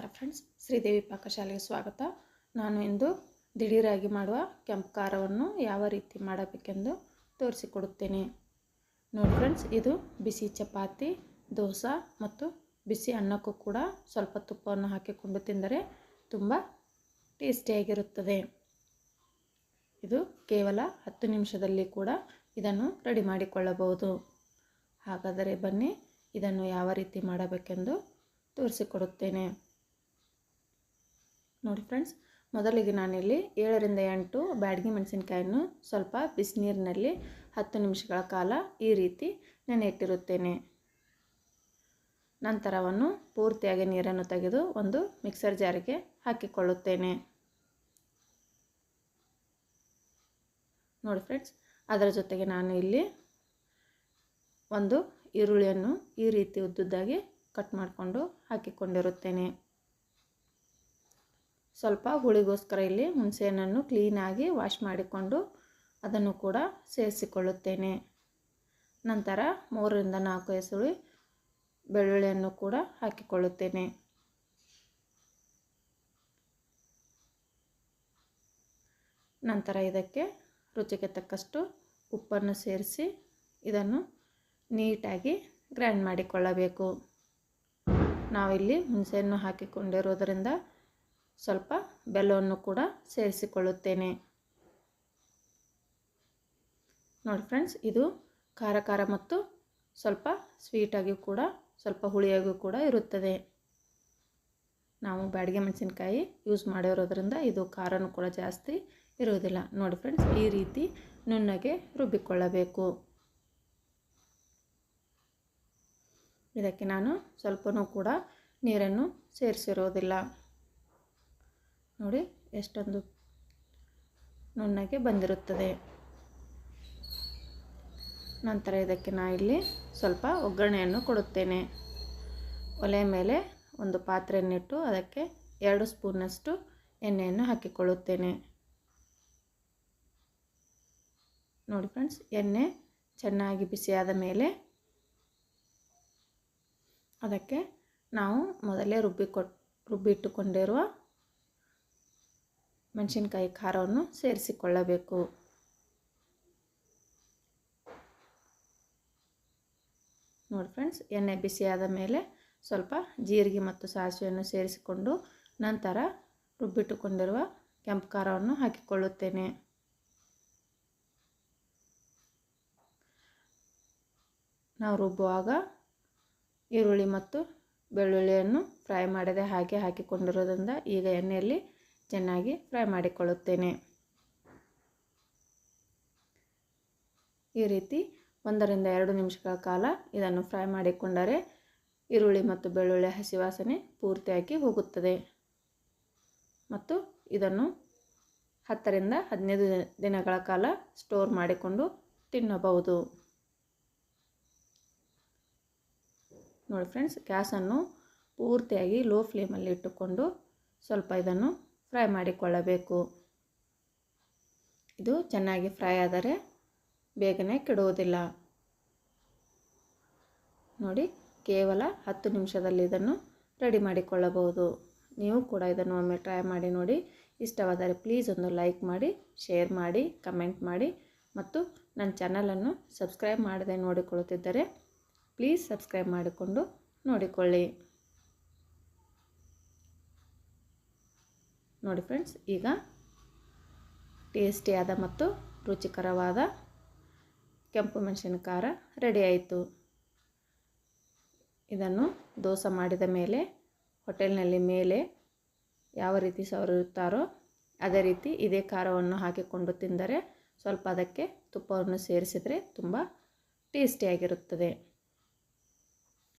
ನಮಸ್ಕಾರ ಫ್ರೆಂಡ್ಸ್, ಶ್ರೀದೇವಿ ಪಾಕಶಾಲೆಗೆ ಸ್ವಾಗತ. ನಾನು ಇಂದು ದಿಢೀರಾಗಿ ಮಾಡುವ ಕೆಂಪು ಖಾರವನ್ನು ಯಾವ ರೀತಿ ಮಾಡಬೇಕೆಂದು ತೋರಿಸಿಕೊಡುತ್ತೇನೆ. ನೋಡಿ ಫ್ರೆಂಡ್ಸ್, ಇದು ಬಿಸಿ ಚಪಾತಿ, ದೋಸೆ ಮತ್ತು ಬಿಸಿ ಅನ್ನಕ್ಕೂ ಕೂಡ ಸ್ವಲ್ಪ ತುಪ್ಪವನ್ನು ಹಾಕಿಕೊಂಡು ತಿಂದರೆ ತುಂಬ ಟೇಸ್ಟಿಯಾಗಿರುತ್ತದೆ. ಇದು ಕೇವಲ 10 ನಿಮಿಷದಲ್ಲಿ ಕೂಡ ಇದನ್ನು ರೆಡಿ ಮಾಡಿಕೊಳ್ಳಬಹುದು. ಹಾಗಾದರೆ ಬನ್ನಿ, ಇದನ್ನು ಯಾವ ರೀತಿ ಮಾಡಬೇಕೆಂದು ತೋರಿಸಿಕೊಡುತ್ತೇನೆ. ನೋಡಿ ಫ್ರೆಂಡ್ಸ್, ಮೊದಲಿಗೆ ನಾನಿಲ್ಲಿ 7 ರಿಂದ 8 ಬ್ಯಾಡಗಿ ಮೆಣಸಿನಕಾಯನ್ನು ಸ್ವಲ್ಪ ಬಿಸಿನೀರಿನಲ್ಲಿ 10 ನಿಮಿಷಗಳ ಕಾಲ ಈ ರೀತಿ ನೆನೆಯಿಟ್ಟಿರುತ್ತೇನೆ. ನಂತರ ಅವನ್ನು ಪೂರ್ತಿಯಾಗಿ ನೀರನ್ನು ತೆಗೆದು ಒಂದು ಮಿಕ್ಸರ್ ಜಾರಿಗೆ ಹಾಕಿಕೊಳ್ಳುತ್ತೇನೆ. ನೋಡಿ ಫ್ರೆಂಡ್ಸ್, ಅದರ ಜೊತೆಗೆ ನಾನು ಇಲ್ಲಿ ಒಂದು ಈರುಳ್ಳಿಯನ್ನು ಈ ರೀತಿ ಉದ್ದುದ್ದಾಗಿ ಕಟ್ ಮಾಡಿಕೊಂಡು ಹಾಕಿಕೊಂಡಿರುತ್ತೇನೆ. ಸ್ವಲ್ಪ ಹುಳಿಗೋಸ್ಕರ ಇಲ್ಲಿ ಹುಣಸೆಹಣ್ಣನ್ನು ಕ್ಲೀನಾಗಿ ವಾಶ್ ಮಾಡಿಕೊಂಡು ಅದನ್ನು ಕೂಡ ಸೇರಿಸಿಕೊಳ್ಳುತ್ತೇನೆ. ನಂತರ 3 ರಿಂದ 4 ಎಸಳು ಬೆಳ್ಳುಳ್ಳಿಯನ್ನು ಕೂಡ ಹಾಕಿಕೊಳ್ಳುತ್ತೇನೆ. ನಂತರ ಇದಕ್ಕೆ ರುಚಿಗೆ ತಕ್ಕಷ್ಟು ಉಪ್ಪನ್ನು ಸೇರಿಸಿ ಇದನ್ನು ನೀಟಾಗಿ ಗ್ರೈಂಡ್ ಮಾಡಿಕೊಳ್ಳಬೇಕು. ನಾವಿಲ್ಲಿ ಹುಣಸೆಹಣ್ಣು ಹಾಕಿಕೊಂಡಿರೋದರಿಂದ ಸ್ವಲ್ಪ ಬೆಲ್ಲವನ್ನು ಕೂಡ ಸೇರಿಸಿಕೊಳ್ಳುತ್ತೇನೆ. ನೋಡಿ ಫ್ರೆಂಡ್ಸ್, ಇದು ಖಾರ ಮತ್ತು ಸ್ವಲ್ಪ ಸ್ವೀಟಾಗಿ ಕೂಡ ಸ್ವಲ್ಪ ಹುಳಿಯಾಗೂ ಕೂಡ ಇರುತ್ತದೆ. ನಾವು ಬ್ಯಾಡಗಿ ಮೆಣಸಿನಕಾಯಿ ಯೂಸ್ ಮಾಡಿರೋದ್ರಿಂದ ಇದು ಖಾರನೂ ಕೂಡ ಜಾಸ್ತಿ ಇರುವುದಿಲ್ಲ. ನೋಡಿ ಫ್ರೆಂಡ್ಸ್, ಈ ರೀತಿ ನುಣ್ಣಗೆ ರುಬ್ಬಿಕೊಳ್ಳಬೇಕು. ಇದಕ್ಕೆ ನಾನು ಸ್ವಲ್ಪನೂ ಕೂಡ ನೀರನ್ನು ಸೇರಿಸಿರೋದಿಲ್ಲ. ನೋಡಿ ಎಷ್ಟೊಂದು ನುಣ್ಣಗೆ ಬಂದಿರುತ್ತದೆ. ನಂತರ ಇದಕ್ಕೆ ನಾನು ಇಲ್ಲಿ ಸ್ವಲ್ಪ ಒಗ್ಗರಣೆಯನ್ನು ಕೊಡುತ್ತೇನೆ. ಒಲೆಯ ಮೇಲೆ ಒಂದು ಪಾತ್ರೆಯನ್ನಿಟ್ಟು ಅದಕ್ಕೆ 2 ಸ್ಪೂನ್ನಷ್ಟು ಎಣ್ಣೆಯನ್ನು ಹಾಕಿಕೊಳ್ಳುತ್ತೇನೆ. ನೋಡಿ ಫ್ರೆಂಡ್ಸ್, ಎಣ್ಣೆ ಚೆನ್ನಾಗಿ ಬಿಸಿಯಾದ ಮೇಲೆ ಅದಕ್ಕೆ ನಾವು ಮೊದಲೇ ರುಬ್ಬಿಟ್ಟುಕೊಂಡಿರುವ ಮೆಣಸಿನಕಾಯಿ ಖಾರವನ್ನು ಸೇರಿಸಿಕೊಳ್ಳಬೇಕು. ನೋಡಿ ಫ್ರೆಂಡ್ಸ್, ಎಣ್ಣೆ ಬಿಸಿಯಾದ ಮೇಲೆ ಸ್ವಲ್ಪ ಜೀರಿಗೆ ಮತ್ತು ಸಾಸಿವೆಯನ್ನು ಸೇರಿಸಿಕೊಂಡು ನಂತರ ರುಬ್ಬಿಟ್ಟುಕೊಂಡಿರುವ ಕೆಂಪು ಖಾರವನ್ನು ಹಾಕಿಕೊಳ್ಳುತ್ತೇನೆ. ನಾವು ರುಬ್ಬುವಾಗ ಈರುಳ್ಳಿ ಮತ್ತು ಬೆಳ್ಳುಳ್ಳಿಯನ್ನು ಫ್ರೈ ಮಾಡದೆ ಹಾಗೆ ಹಾಕಿಕೊಂಡಿರೋದ್ರಿಂದ ಈಗ ಎಣ್ಣೆಯಲ್ಲಿ ಚೆನ್ನಾಗಿ ಫ್ರೈ ಮಾಡಿಕೊಳ್ಳುತ್ತೇನೆ. ಈ ರೀತಿ 1 ರಿಂದ 2 ನಿಮಿಷಗಳ ಕಾಲ ಇದನ್ನು ಫ್ರೈ ಮಾಡಿಕೊಂಡರೆ ಈರುಳ್ಳಿ ಮತ್ತು ಬೆಳ್ಳುಳ್ಳಿ ಹಸಿ ವಾಸನೆ ಪೂರ್ತಿಯಾಗಿ ಹೋಗುತ್ತದೆ ಮತ್ತು ಇದನ್ನು 10 ರಿಂದ 15 ದಿನಗಳ ಕಾಲ ಸ್ಟೋರ್ ಮಾಡಿಕೊಂಡು ತಿನ್ನಬಹುದು. ನೋಡಿ ಫ್ರೆಂಡ್ಸ್, ಗ್ಯಾಸನ್ನು ಪೂರ್ತಿಯಾಗಿ ಲೋ ಫ್ಲೇಮಲ್ಲಿ ಇಟ್ಟುಕೊಂಡು ಸ್ವಲ್ಪ ಇದನ್ನು ಫ್ರೈ ಮಾಡಿಕೊಳ್ಳಬೇಕು. ಇದು ಚೆನ್ನಾಗಿ ಫ್ರೈ ಆದರೆ ಬೇಗನೆ ಕೆಡುವುದಿಲ್ಲ. ನೋಡಿ, ಕೇವಲ 10 ನಿಮಿಷದಲ್ಲಿ ಇದನ್ನು ರೆಡಿ ಮಾಡಿಕೊಳ್ಳಬಹುದು. ನೀವು ಕೂಡ ಇದನ್ನು ಒಮ್ಮೆ ಟ್ರೈ ಮಾಡಿ ನೋಡಿ. ಇಷ್ಟವಾದರೆ ಪ್ಲೀಸ್ ಒಂದು ಲೈಕ್ ಮಾಡಿ, ಶೇರ್ ಮಾಡಿ, ಕಮೆಂಟ್ ಮಾಡಿ ಮತ್ತು ನನ್ನ ಚಾನಲನ್ನು ಸಬ್ಸ್ಕ್ರೈಬ್ ಮಾಡದೆ ನೋಡಿಕೊಳ್ಳುತ್ತಿದ್ದರೆ ಪ್ಲೀಸ್ ಸಬ್ಸ್ಕ್ರೈಬ್ ಮಾಡಿಕೊಂಡು ನೋಡಿಕೊಳ್ಳಿ. ನೋಡಿ ಫ್ರೆಂಡ್ಸ್, ಈಗ ಟೇಸ್ಟಿಯಾದ ಮತ್ತು ರುಚಿಕರವಾದ ಕೆಂಪು ಮೆಣಸಿನ ಖಾರ ರೆಡಿ ಆಯಿತು. ಇದನ್ನು ದೋಸೆ ಮಾಡಿದ ಮೇಲೆ ಹೋಟೆಲ್ನಲ್ಲಿ ಮೇಲೆ ಯಾವ ರೀತಿ ಸವರುತ್ತಾರೋ ಅದೇ ರೀತಿ ಇದೇ ಖಾರವನ್ನು ಹಾಕಿಕೊಂಡು ತಿಂದರೆ ಸ್ವಲ್ಪ ಅದಕ್ಕೆ ತುಪ್ಪವನ್ನು ಸೇರಿಸಿದರೆ ತುಂಬ ಟೇಸ್ಟಿಯಾಗಿರುತ್ತದೆ.